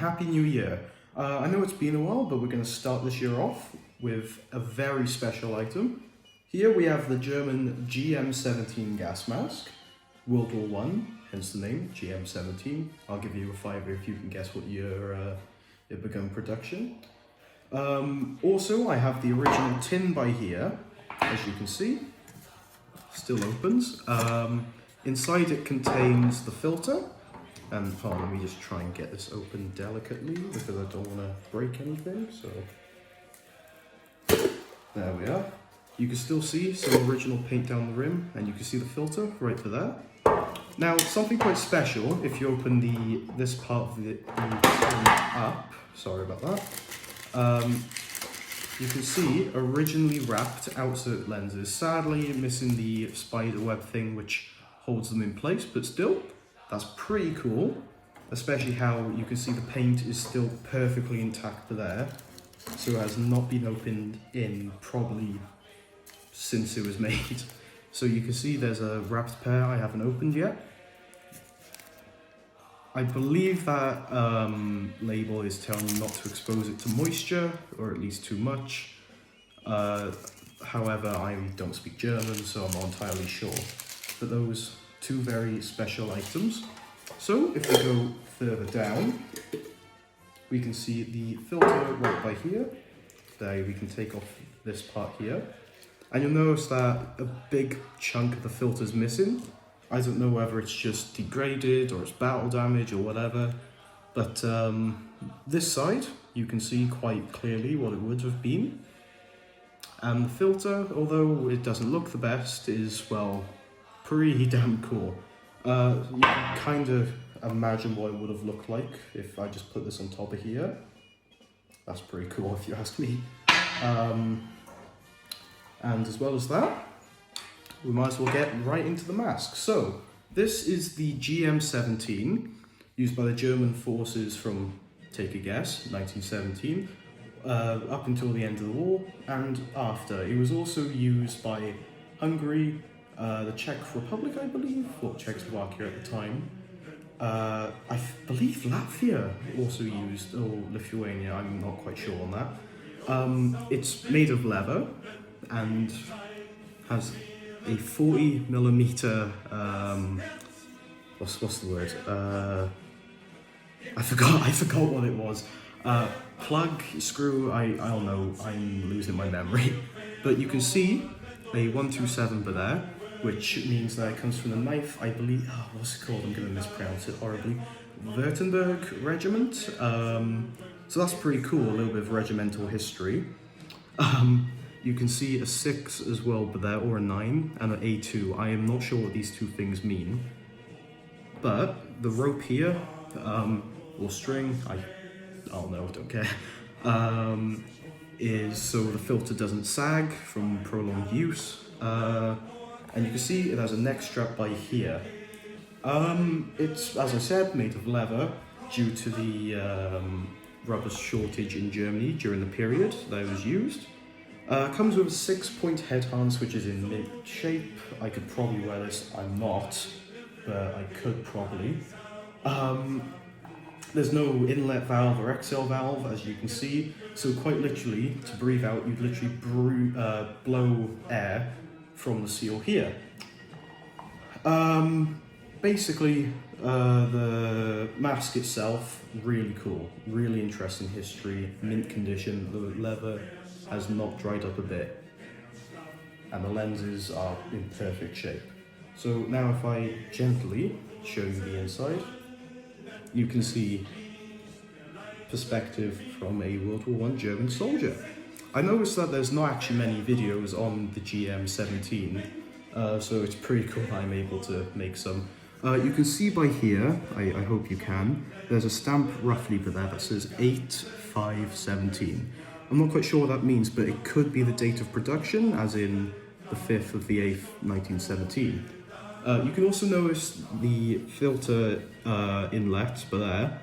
Happy New Year. I know it's been a while, but we're going to start this year off with a very special item. Here we have the German Gm17 gas mask, World War I, hence the name, Gm17. I'll give you a fiver if you can guess what year it began production. Also, I have the original tin by here, as you can see, still opens. Inside it contains the filter. And let me just try and get this open delicately because I don't want to break anything, so there we are. You can still see some original paint down the rim, and you can see the filter right for that. Now, something quite special, if you open this part of the up, sorry about that, you can see originally wrapped outsert lenses, sadly missing the spider web thing which holds them in place, but still, that's pretty cool, especially how you can see the paint is still perfectly intact there, so it has not been opened in probably since it was made. So you can see there's a wrapped pair I haven't opened yet. I believe that label is telling you not to expose it to moisture, or at least too much. However, I don't speak German, so I'm not entirely sure. But those two very special items. So if we go further down, we can see the filter right by here. There, we can take off this part here. And you'll notice that a big chunk of the filter is missing. I don't know whether it's just degraded or it's battle damage or whatever. But this side, you can see quite clearly what it would have been. And the filter, although it doesn't look the best, is, well, pretty damn cool. You can kind of imagine what it would have looked like if I just put this on top of here. That's pretty cool if you ask me. And as well as that, we might as well get right into the mask. So, this is the Gm17, used by the German forces from, take a guess, 1917, up until the end of the war and after. It was also used by Hungary, the Czech Republic, I believe, or Czechoslovakia at the time. I believe Latvia also used, or Lithuania, I'm not quite sure on that. It's made of leather and has a 40mm, what's the word? I forgot what it was. Plug, screw, I don't know, I'm losing my memory. But you can see a 127 there, which means that it comes from the knife, I believe, what's it called? I'm going to mispronounce it horribly. Württemberg Regiment. So that's pretty cool, a little bit of regimental history. You can see a 6 as well, but there, or a 9, and an A2. I am not sure what these two things mean. But the rope here, or string, I don't know, don't care, is so the filter doesn't sag from prolonged use. And you can see it has a neck strap by here. It's, as I said, made of leather due to the rubber shortage in Germany during the period that it was used. Comes with a 6-point head harness, which is in mint shape. I could probably wear this, I'm not, but I could probably. There's no inlet valve or exhale valve, as you can see, so quite literally, to breathe out, you'd literally blow air from the seal here. Basically, the mask itself, really cool, really interesting history, mint condition, the leather has not dried up a bit, and the lenses are in perfect shape. So now if I gently show you the inside, you can see perspective from a World War I German soldier. I noticed that there's not actually many videos on the Gm17, so it's pretty cool that I'm able to make some. You can see by here, I hope you can, there's a stamp roughly for that says 8/5/17. I'm not quite sure what that means, but it could be the date of production, as in the 5th of the 8th, 1917. You can also notice the filter inlet, but there,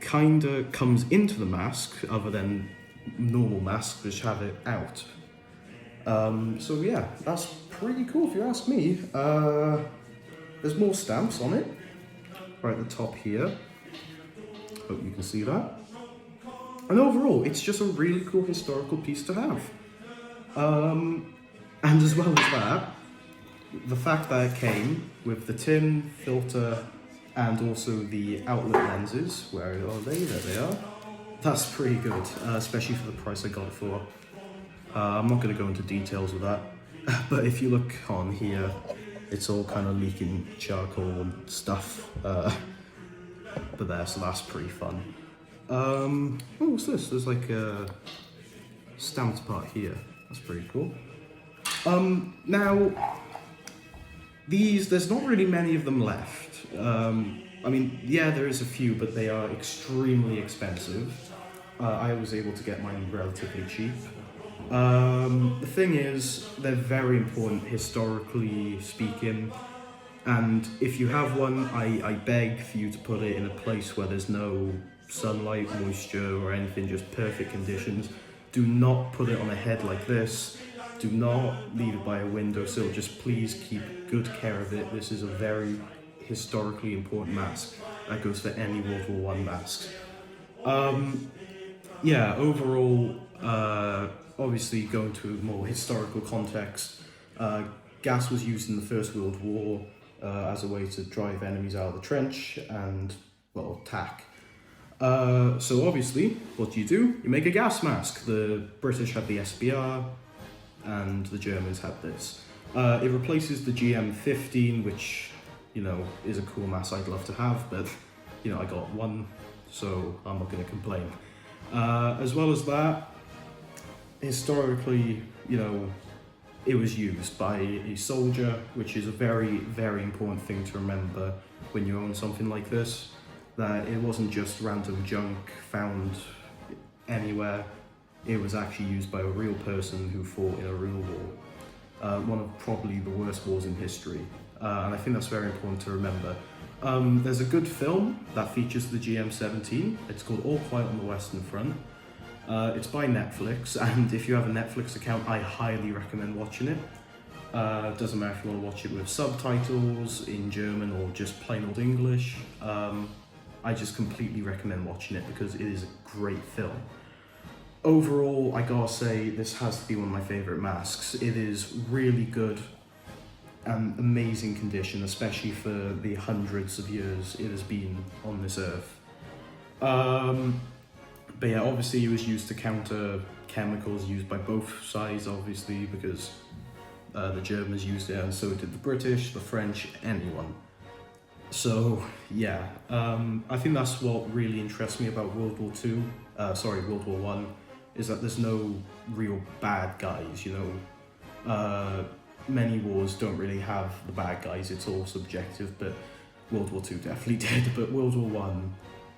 kinda comes into the mask, other than normal masks which have it out. So yeah, that's pretty cool if you ask me. There's more stamps on it, right at the top here. Hope you can see that. And overall, it's just a really cool historical piece to have. And as well as that, the fact that it came with the tin, filter, and also the outlet lenses. Where are they? There they are. That's pretty good, especially for the price I got it for. I'm not going to go into details with that, but if you look on here, it's all kind of leaking charcoal and stuff. But there, so that's pretty fun. Oh, what's this? There's like a stamped part here. That's pretty cool. Now, there's not really many of them left. I mean, yeah, there is a few, but they are extremely expensive. I was able to get mine relatively cheap. The thing is, they're very important historically speaking, and if you have one, I beg for you to put it in a place where there's no sunlight, moisture, or anything, just perfect conditions. Do not put it on a head like this. Do not leave it by a windowsill. Just please keep good care of it. This is a very historically important mask. That goes for any World War I masks. Yeah, overall, obviously going to a more historical context, gas was used in the First World War as a way to drive enemies out of the trench and, well, tack. So obviously, what do? You make a gas mask. The British had the SBR and the Germans had this. It replaces the Gm17, which, you know, is a cool mask I'd love to have, but, you know, I got one, so I'm not going to complain. As well as that, historically, you know, it was used by a soldier, which is a very, very important thing to remember when you own something like this, that it wasn't just random junk found anywhere. It was actually used by a real person who fought in a real war. One of probably the worst wars in history. And I think that's very important to remember. There's a good film that features the Gm17. It's called All Quiet on the Western Front. It's by Netflix, and if you have a Netflix account, I highly recommend watching it. Doesn't matter if you want to watch it with subtitles in German or just plain old English. I just completely recommend watching it because it is a great film. Overall, I gotta say, this has to be one of my favourite masks. It is really good and amazing condition, especially for the hundreds of years it has been on this earth. But yeah, obviously it was used to counter chemicals used by both sides, obviously, because the Germans used it and so did the British, the French, anyone. So yeah, I think that's what really interests me about World War I, is that there's no real bad guys, you know. Many wars don't really have the bad guys, it's all subjective, but World War II definitely did. But World War I,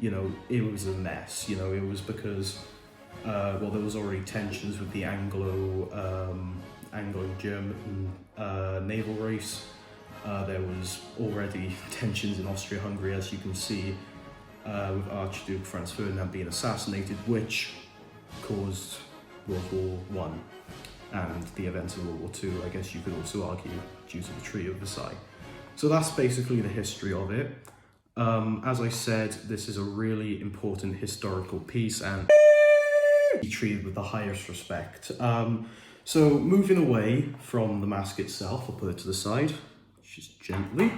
you know, it was a mess, you know. It was because, well, there was already tensions with the Anglo-German naval race. There was already tensions in Austria-Hungary, as you can see, with Archduke Franz Ferdinand being assassinated, which caused World War I and the events of World War II, I guess you could also argue, due to the Treaty of Versailles. So that's basically the history of it. As I said, this is a really important historical piece and be treated with the highest respect. So moving away from the mask itself, I'll put it to the side, just gently.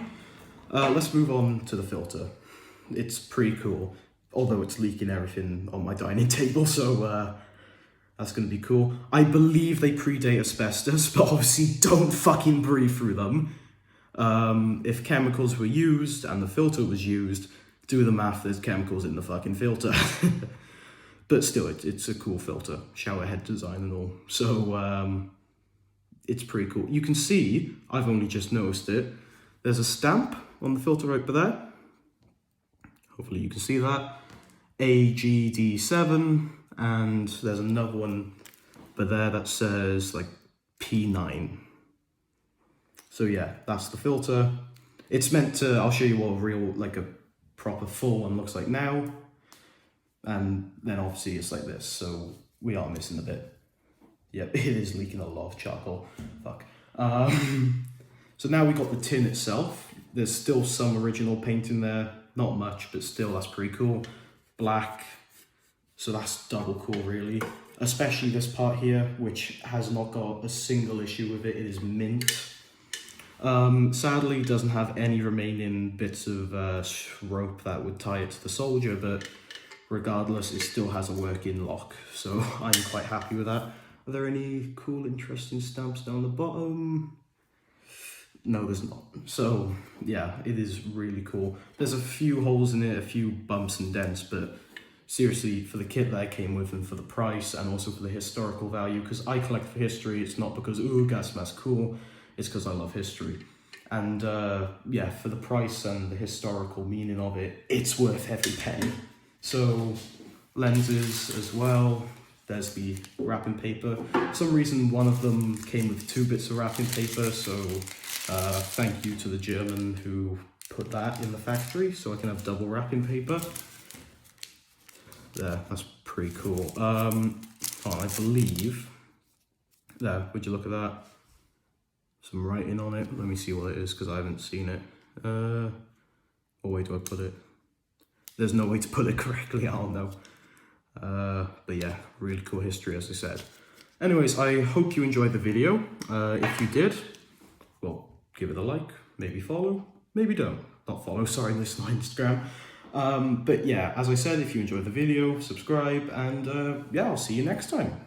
Let's move on to the filter. It's pretty cool, although it's leaking everything on my dining table, so that's gonna be cool. I believe they predate asbestos, but obviously don't fucking breathe through them. If chemicals were used and the filter was used, do the math, there's chemicals in the fucking filter. But still, it's a cool filter, shower head design and all. So it's pretty cool. You can see, I've only just noticed it, there's a stamp on the filter right there. Hopefully you can see that. Gd7, and there's another one but there that says like P9. So yeah, that's the filter. It's meant to, I'll show you what a real, like a proper full one looks like now. And then obviously it's like this, so we are missing a bit. Yep, it is leaking a lot of charcoal, fuck. So now we got the tin itself. There's still some original paint in there, not much, but still that's pretty cool. black. So that's double cool, really. Especially this part here, which has not got a single issue with it. It is mint. Sadly, it doesn't have any remaining bits of rope that would tie it to the soldier, but regardless, it still has a working lock. So I'm quite happy with that. Are there any cool, interesting stamps down the bottom? No, there's not. So yeah, it is really cool. There's a few holes in it, a few bumps and dents, but seriously, for the kit that I came with and for the price and also for the historical value, because I collect for history, it's not because, ooh, gas mask cool, it's because I love history. And yeah, for the price and the historical meaning of it, it's worth every penny. So lenses as well. There's the wrapping paper. For some reason, one of them came with 2 bits of wrapping paper, so thank you to the German who put that in the factory, so I can have double wrapping paper. There, that's pretty cool. Oh, I believe, there, would you look at that? Some writing on it. Let me see what it is, because I haven't seen it. What way do I put it? There's no way to put it correctly, I don't know. But yeah, really cool history, as I said. Anyways, I hope you enjoyed the video. If you did, well, give it a like, maybe follow, maybe don't. Not follow, sorry, listen on Instagram. But yeah, as I said, if you enjoyed the video, subscribe, and yeah, I'll see you next time.